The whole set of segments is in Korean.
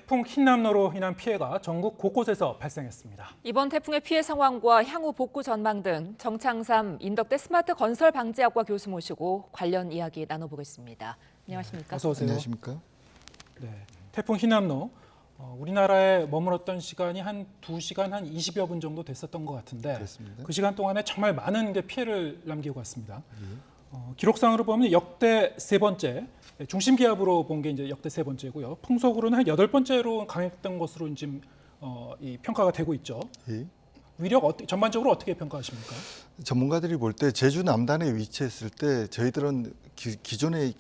태풍 흰남노로 인한 피해가 전국 곳곳에서 발생했습니다. 이번 태풍의 피해 상황과 향후 복구 전망 등 정창삼 인덕대 스마트 건설 방지학과 교수 모시고 관련 이야기 나눠보겠습니다. 안녕하십니까? 어서 오세요. 안녕하십니까? 네, 태풍 흰남노 우리나라에 머물렀던 시간이 한 2시간 한 20여 분 정도 됐었던 것 같은데 그렇습니다. 그 시간 동안에 정말 많은 게 피해를 남기고 갔습니다. 기록상으로 보면 역대 세 번째, 중심 기압으로 본 게 이제 역대 세 번째고요. 풍속으로는 한 8번째로 강했던 것으로 지금 이 평가가 되고 있죠. 예. 위력 전반적으로 어떻게 평가하십니까? 전문가들이 볼 때 제주 남단에 위치했을 때 저희들은 기존에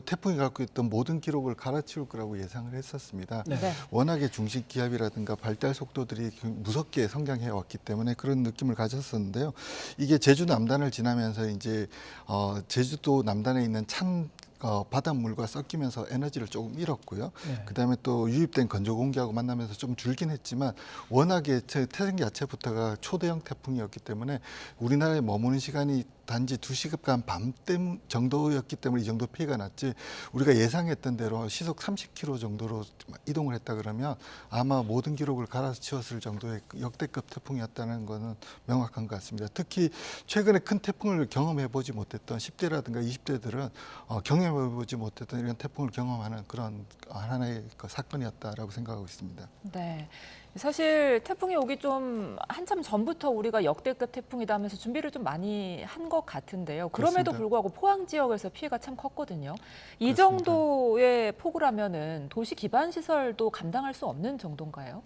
태풍이 갖고 있던 모든 기록을 갈아치울 거라고 예상을 했었습니다. 네. 워낙에 중심 기압이라든가 발달 속도들이 무섭게 성장해 왔기 때문에 그런 느낌을 가졌었는데요. 이게 제주 남단을 지나면서 이제 제주도 남단에 있는 찬 바닷물과 섞이면서 에너지를 조금 잃었고요. 네. 그다음에 또 유입된 건조 공기하고 만나면서 좀 줄긴 했지만 워낙에 태생 자체부터가 초대형 태풍이었기 때문에 우리나라에 머무는 시간이 단지 2시간 반 정도였기 때문에 이 정도 피해가 났지 우리가 예상했던 대로 시속 30km 정도로 이동을 했다 그러면 아마 모든 기록을 갈아치웠을 정도의 역대급 태풍이었다는 것은 명확한 것 같습니다. 특히 최근에 큰 태풍을 경험해보지 못했던 10대라든가 20대들은 경험해보지 못했던 이런 태풍을 경험하는 그런 하나의 사건이었다라고 생각하고 있습니다. 네. 사실 태풍이 오기 좀 한참 전부터 우리가 역대급 태풍이다 하면서 준비를 좀 많이 한 것 같은데요. 그럼에도 그렇습니다. 불구하고 포항 지역에서 피해가 참 컸거든요. 이 그렇습니다. 정도의 폭우라면은 도시 기반 시설도 감당할 수 없는 정도인가요?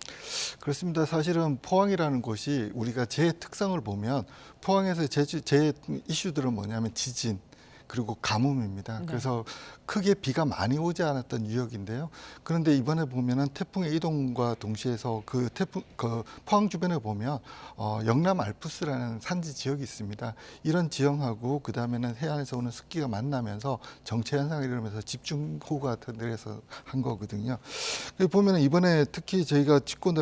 그렇습니다. 사실은 포항이라는 곳이 우리가 제 특성을 보면 포항에서 제 이슈들은 뭐냐면 지진 그리고 가뭄입니다. 네. 그래서 크게 비가 많이 오지 않았던 유역인데요. 그런데 이번에 보면은 태풍의 이동과 동시에서 그 포항 주변에 보면 영남 알프스라는 산지 지역이 있습니다. 이런 지형하고 그 다음에는 해안에서 오는 습기가 만나면서 정체 현상이 일어나면서 집중호우가 들어서 한 거거든요. 보면은 이번에 특히 저희가 짚고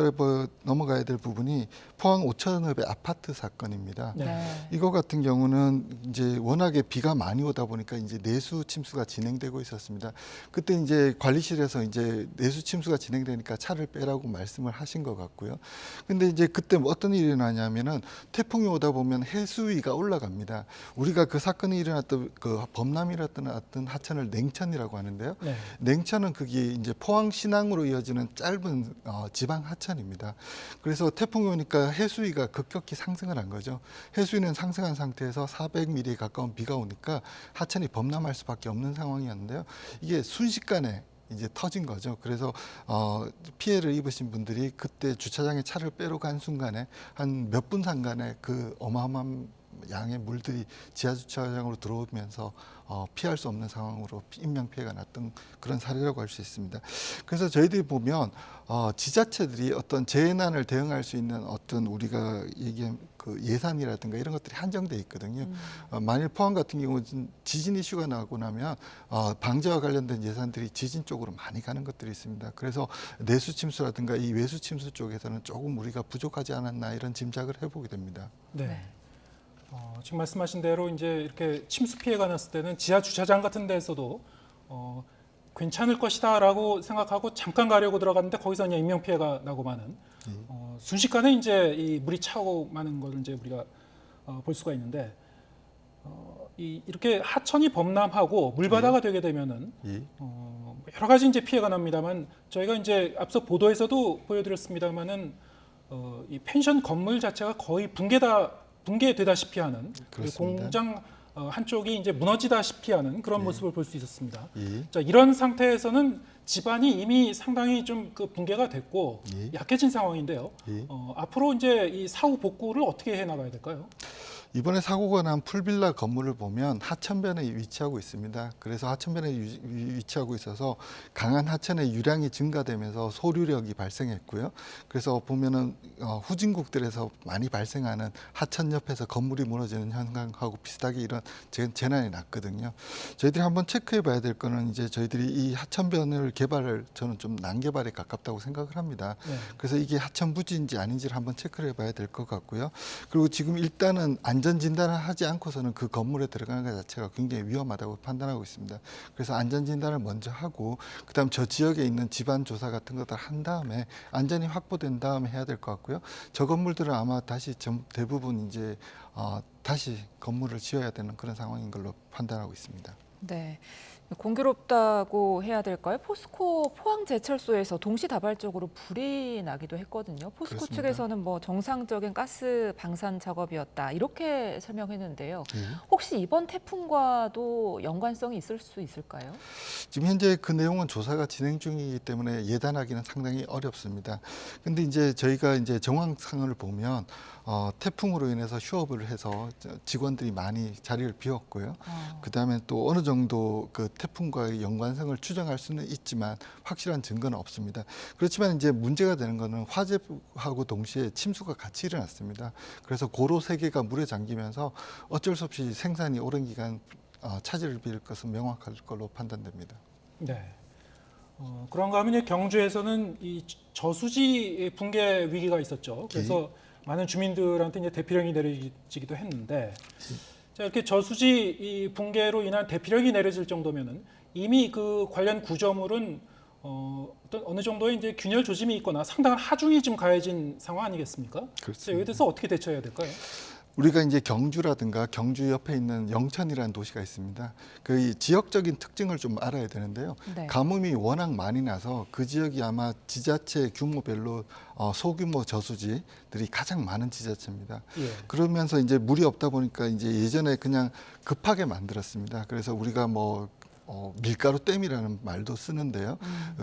넘어가야 될 부분이 포항 오천읍의 아파트 사건입니다. 네. 이거 같은 경우는 이제 워낙에 비가 많이 오다 보니까 이제 내수 침수가 진행되고 있었습니다. 그때 이제 관리실에서 이제 내수 침수가 진행되니까 차를 빼라고 말씀을 하신 것 같고요. 근데 이제 그때 어떤 일이 일어나냐면은 태풍이 오다 보면 해수위가 올라갑니다. 우리가 그 사건이 일어났던 그 범람이 일어났던 하천을 냉천이라고 하는데요. 네. 냉천은 그게 이제 포항 신항으로 이어지는 짧은 지방 하천입니다. 그래서 태풍이 오니까 해수위가 급격히 상승을 한 거죠. 해수위는 상승한 상태에서 400mm에 가까운 비가 오니까 하천이 범람할 수밖에 없는 상황이었는데요. 이게 순식간에 이제 터진 거죠. 그래서 피해를 입으신 분들이 그때 주차장에 차를 빼러 간 순간에 한 몇 분 상간에 그 어마어마한 양의 물들이 지하 주차장으로 들어오면서 피할 수 없는 상황으로 인명 피해가 났던 그런 사례라고 할 수 있습니다. 그래서 저희들이 보면 지자체들이 어떤 재난을 대응할 수 있는 어떤 우리가 얘기한 그 예산이라든가 이런 것들이 한정돼 있거든요. 만일 포항 같은 경우는 지진 이슈가 나고 나면 방제와 관련된 예산들이 지진 쪽으로 많이 가는 것들이 있습니다. 그래서 내수 침수라든가 이 외수 침수 쪽에서는 조금 우리가 부족하지 않았나 이런 짐작을 해보게 됩니다. 네. 지금 말씀하신 대로 이제 이렇게 침수 피해가 났을 때는 지하 주차장 같은 데서도 괜찮을 것이다라고 생각하고 잠깐 가려고 들어갔는데 거기서 그냥 인명 피해가 나고 마는 순식간에 이제 이 물이 차고 마는 걸 이제 우리가 볼 수가 있는데 이렇게 하천이 범람하고 물바다가 되게 되면은 여러 가지 이제 피해가 납니다만 저희가 이제 앞서 보도에서도 보여드렸습니다만은 이 펜션 건물 자체가 거의 붕괴되다시피 하는 공장 한쪽이 이제 무너지다시피 하는 그런 모습을 볼 수 있었습니다. 자, 이런 상태에서는 집안이 이미 상당히 좀 그 붕괴가 됐고 약해진 상황인데요. 앞으로 이제 이 사후 복구를 어떻게 해 나가야 될까요? 이번에 사고가 난 풀빌라 건물을 보면 하천변에 위치하고 있습니다. 그래서 하천변에 위치하고 있어서 강한 하천의 유량이 증가되면서 소류력이 발생했고요. 그래서 보면은 후진국들에서 많이 발생하는 하천 옆에서 건물이 무너지는 현상하고 비슷하게 이런 재난이 났거든요. 저희들이 한번 체크해 봐야 될 거는 이제 저희들이 이 하천변을 개발을 저는 좀 난개발에 가깝다고 생각을 합니다. 그래서 이게 하천 부지인지 아닌지를 한번 체크를 해 봐야 될 것 같고요. 그리고 지금 일단은 안전 진단을 하지 않고서는 그 건물에 들어가는 것 자체가 굉장히 위험하다고 판단하고 있습니다. 그래서 안전 진단을 먼저 하고 그다음 저 지역에 있는 집안 조사 같은 것들 한 다음에 안전이 확보된 다음에 해야 될 것 같고요. 저 건물들은 아마 다시 대부분 이제 다시 건물을 지어야 되는 그런 상황인 걸로 판단하고 있습니다. 네. 공교롭다고 해야 될까요? 포스코 포항제철소에서 동시다발적으로 불이 나기도 했거든요. 포스코 그렇습니다. 측에서는 뭐 정상적인 가스 방산 작업이었다 이렇게 설명했는데요. 예. 혹시 이번 태풍과도 연관성이 있을 수 있을까요? 지금 현재 그 내용은 조사가 진행 중이기 때문에 예단하기는 상당히 어렵습니다. 근데 이제 저희가 이제 정황상을 보면 태풍으로 인해서 휴업을 해서 직원들이 많이 자리를 비웠고요. 그다음에 또 어느 정도 그 태풍과의 연관성을 추정할 수는 있지만 확실한 증거는 없습니다. 그렇지만 이제 문제가 되는 거는 화재하고 동시에 침수가 같이 일어났습니다. 그래서 고로 세 개가 물에 잠기면서 어쩔 수 없이 생산이 오랜 기간 차질을 빚을 것은 명확할 걸로 판단됩니다. 네. 그런가 하면 이제 경주에서는 이 저수지 붕괴 위기가 있었죠. 그래서 많은 주민들한테 이제 대피령이 내려지기도 했는데, 자, 이렇게 저수지 이 붕괴로 인한 대피령이 내려질 정도면은 이미 그 관련 구조물은 어떤 어느 정도의 이제 균열 조짐이 있거나 상당한 하중이 좀 가해진 상황 아니겠습니까? 그렇습니다. 여기에 대해서 어떻게 대처해야 될까요? 우리가 이제 경주라든가 경주 옆에 있는 영천이라는 도시가 있습니다. 그 지역적인 특징을 좀 알아야 되는데요. 네. 가뭄이 워낙 많이 나서 그 지역이 아마 지자체 규모별로 소규모 저수지들이 가장 많은 지자체입니다. 예. 그러면서 이제 물이 없다 보니까 이제 예전에 그냥 급하게 만들었습니다. 그래서 우리가 뭐 밀가루 댐이라는 말도 쓰는데요.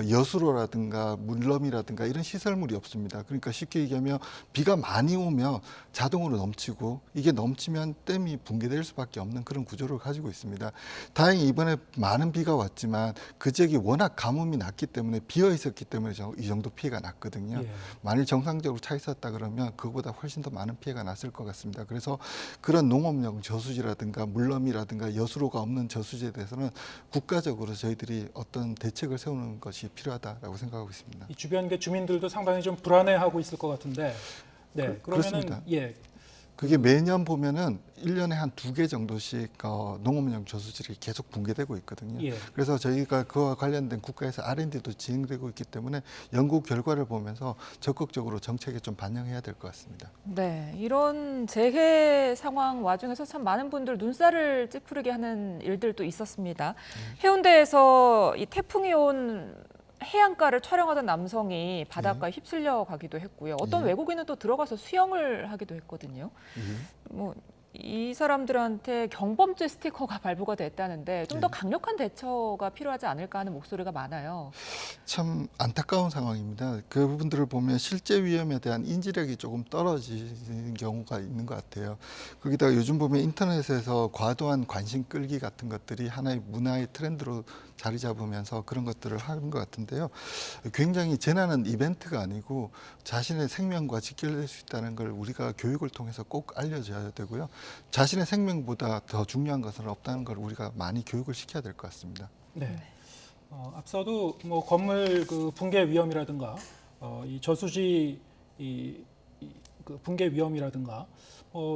여수로라든가 물럼이라든가 이런 시설물이 없습니다. 그러니까 쉽게 얘기하면 비가 많이 오면 자동으로 넘치고 이게 넘치면 댐이 붕괴될 수밖에 없는 그런 구조를 가지고 있습니다. 다행히 이번에 많은 비가 왔지만 그 지역이 워낙 가뭄이 났기 때문에 비어 있었기 때문에 이 정도 피해가 났거든요. 예. 만일 정상적으로 차 있었다 그러면 그거보다 훨씬 더 많은 피해가 났을 것 같습니다. 그래서 그런 농업용 저수지라든가 물럼이라든가 여수로가 없는 저수지에 대해서는 국가적으로 저희들이 어떤 대책을 세우는 것이 필요하다라고 생각하고 있습니다. 이 주변 그 주민들도 상당히 좀 불안해하고 있을 것 같은데, 네, 그러면은 그렇습니다. 예, 그게 매년 보면은 1년에 한 2개 정도씩 농업용 저수지를 계속 붕괴되고 있거든요. 예. 그래서 저희가 그와 관련된 국가에서 R&D도 진행되고 있기 때문에 연구 결과를 보면서 적극적으로 정책에 좀 반영해야 될 것 같습니다. 네, 이런 재해 상황 와중에서 참 많은 분들 눈살을 찌푸리게 하는 일들도 있었습니다. 해운대에서 이 태풍이 온 해안가를 촬영하던 남성이 바닷가에 휩쓸려 가기도 했고요. 어떤 외국인은 또 들어가서 수영을 하기도 했거든요. 뭐 이 사람들한테 경범죄 스티커가 발부가 됐다는데 좀 더 강력한 대처가 필요하지 않을까 하는 목소리가 많아요. 참 안타까운 상황입니다. 그 부분들을 보면 실제 위험에 대한 인지력이 조금 떨어지는 경우가 있는 것 같아요. 거기다가 요즘 보면 인터넷에서 과도한 관심 끌기 같은 것들이 하나의 문화의 트렌드로 자리 잡으면서 그런 것들을 하는 것 같은데요. 굉장히 재난은 이벤트가 아니고 자신의 생명과 직결될 수 있다는 걸 우리가 교육을 통해서 꼭 알려줘야 되고요. 자신의 생명보다 더 중요한 것은 없다는 걸 우리가 많이 교육을 시켜야 될 것 같습니다. 네. 앞서도 뭐 건물 그 붕괴 위험이라든가 이 저수지 그 붕괴 위험이라든가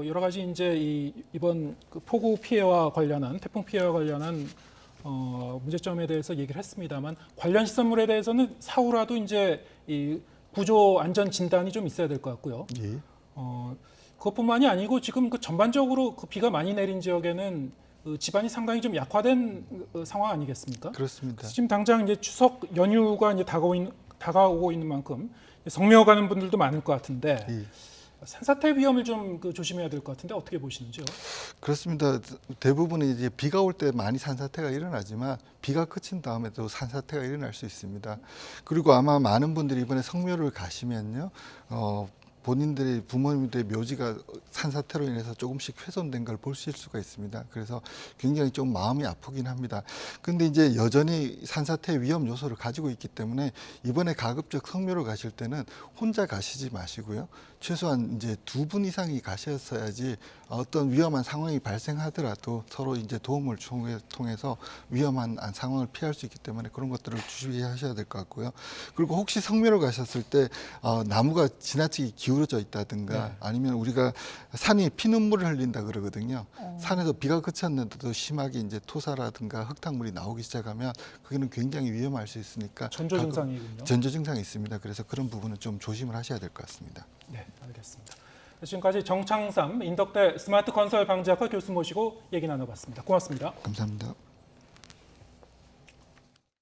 여러 가지 이제 이번 그 폭우 피해와 관련한 태풍 피해와 관련한 문제점에 대해서 얘기를 했습니다만 관련 시설물에 대해서는 사후라도 이제 이 구조 안전 진단이 좀 있어야 될 것 같고요. 예. 그것뿐만이 아니고 지금 그 전반적으로 그 비가 많이 내린 지역에는 집안이 상당히 좀 약화된 상황 아니겠습니까? 그렇습니다. 그래서 지금 당장 이제 추석 연휴가 이제 다가오고 있는 만큼 성묘 가는 분들도 많을 것 같은데 예. 산사태 위험을 좀 조심해야 될 것 같은데 어떻게 보시는지요? 그렇습니다. 대부분이 이제 비가 올 때 많이 산사태가 일어나지만 비가 그친 다음에도 산사태가 일어날 수 있습니다. 그리고 아마 많은 분들이 이번에 성묘를 가시면요, 본인들의 부모님들의 묘지가 산사태로 인해서 조금씩 훼손된 걸 보실 수가 있습니다. 그래서 굉장히 좀 마음이 아프긴 합니다. 근데 이제 여전히 산사태 위험 요소를 가지고 있기 때문에 이번에 가급적 성묘를 가실 때는 혼자 가시지 마시고요. 최소한 이제 2분 이상이 가셨어야지 어떤 위험한 상황이 발생하더라도 서로 이제 도움을 통해서 위험한 상황을 피할 수 있기 때문에 그런 것들을 주의하셔야 될 것 같고요. 그리고 혹시 성묘를 가셨을 때 나무가 지나치게 기울어져 있다든가 네. 아니면 우리가 산이 피눈물을 흘린다 그러거든요. 산에서 비가 그쳤는데도 심하게 이제 토사라든가 흙탕물이 나오기 시작하면 그게는 굉장히 위험할 수 있으니까 전조 증상이군요. 전조 증상이 있습니다. 그래서 그런 부분은 좀 조심을 하셔야 될 것 같습니다. 네, 알겠습니다. 지금까지 정창삼 인덕대 스마트 건설 방지학과 교수 모시고 얘기 나눠봤습니다. 고맙습니다. 감사합니다.